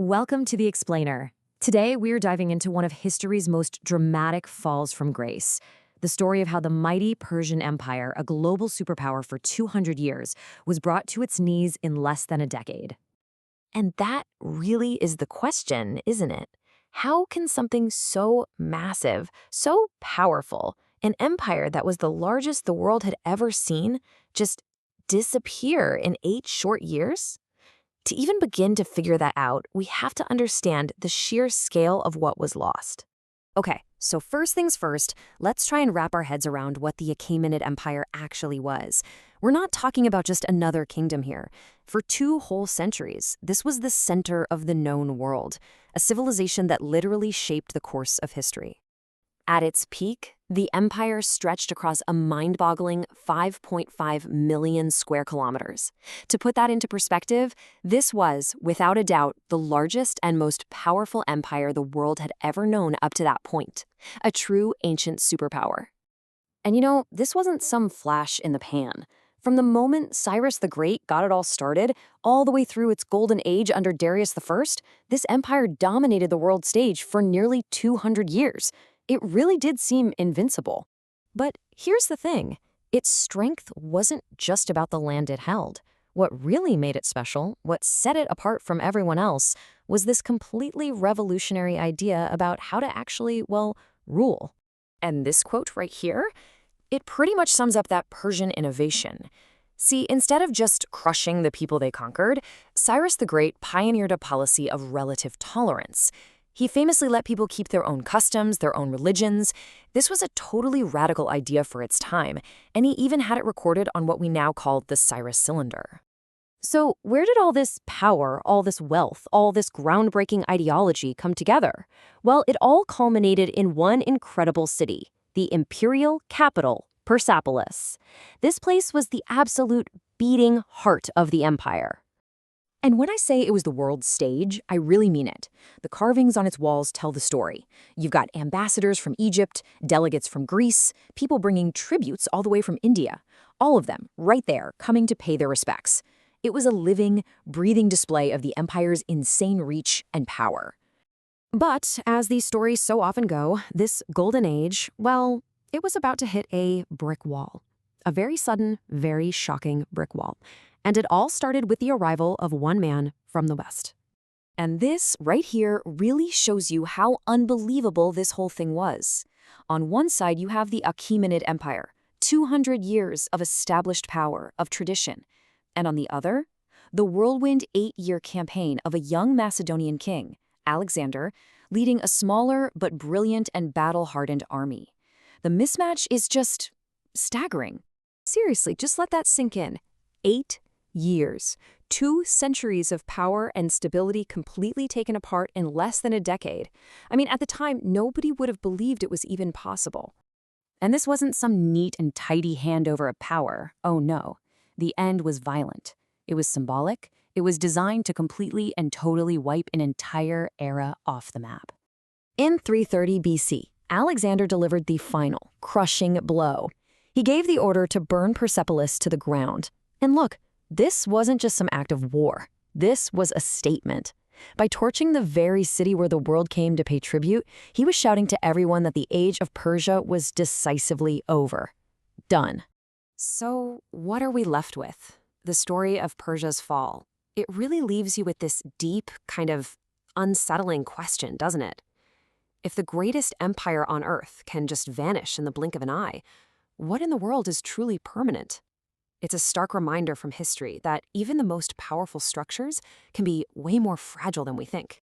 Welcome to The Explainer. Today, we're diving into one of history's most dramatic falls from grace, the story of how the mighty Persian Empire, a global superpower for 200 years, was brought to its knees in less than a decade. And that really is the question, isn't it? How can something so massive, so powerful, an empire that was the largest the world had ever seen, just disappear in 8 short years? To even begin to figure that out, we have to understand the sheer scale of what was lost. Okay, so first things first, let's try and wrap our heads around what the Achaemenid Empire actually was. We're not talking about just another kingdom here. For 2 whole centuries, this was the center of the known world, a civilization that literally shaped the course of history. At its peak, the empire stretched across a mind-boggling 5.5 million square kilometers. To put that into perspective, this was, without a doubt, the largest and most powerful empire the world had ever known up to that point, a true ancient superpower. And this wasn't some flash in the pan. From the moment Cyrus the Great got it all started, all the way through its golden age under Darius I, this empire dominated the world stage for nearly 200 years. It really did seem invincible. But here's the thing. Its strength wasn't just about the land it held. What really made it special, what set it apart from everyone else, was this completely revolutionary idea about how to actually, rule. And this quote right here, it pretty much sums up that Persian innovation. See, instead of just crushing the people they conquered, Cyrus the Great pioneered a policy of relative tolerance. He famously let people keep their own customs, their own religions. This was a totally radical idea for its time, and he even had it recorded on what we now call the Cyrus cylinder. So where did all this power, all this wealth, all this groundbreaking ideology come together? Well, it all culminated in one incredible city, the imperial capital, Persepolis. This place was the absolute beating heart of the empire. And when I say it was the world's stage, I really mean it. The carvings on its walls tell the story. You've got ambassadors from Egypt, delegates from Greece, people bringing tributes all the way from India. All of them, right there, coming to pay their respects. It was a living, breathing display of the empire's insane reach and power. But, as these stories so often go, this golden age, it was about to hit a brick wall. A very sudden, very shocking brick wall. And it all started with the arrival of one man from the West. And this right here really shows you how unbelievable this whole thing was. On one side, you have the Achaemenid Empire, 200 years of established power, of tradition. And on the other, the whirlwind 8-year campaign of a young Macedonian king, Alexander, leading a smaller but brilliant and battle-hardened army. The mismatch is just staggering. Seriously, just let that sink in. 8 years, 2 centuries of power and stability completely taken apart in less than a decade. I mean, at the time, nobody would have believed it was even possible. And this wasn't some neat and tidy handover of power. Oh no. The end was violent. It was symbolic. It was designed to completely and totally wipe an entire era off the map. In 330 BC, Alexander delivered the final, crushing blow. He gave the order to burn Persepolis to the ground. And look, this wasn't just some act of war. This was a statement. By torching the very city where the world came to pay tribute, he was shouting to everyone that the age of Persia was decisively over. Done. So, what are we left with? The story of Persia's fall. It really leaves you with this deep, kind of unsettling question, doesn't it? If the greatest empire on earth can just vanish in the blink of an eye, what in the world is truly permanent? It's a stark reminder from history that even the most powerful structures can be way more fragile than we think.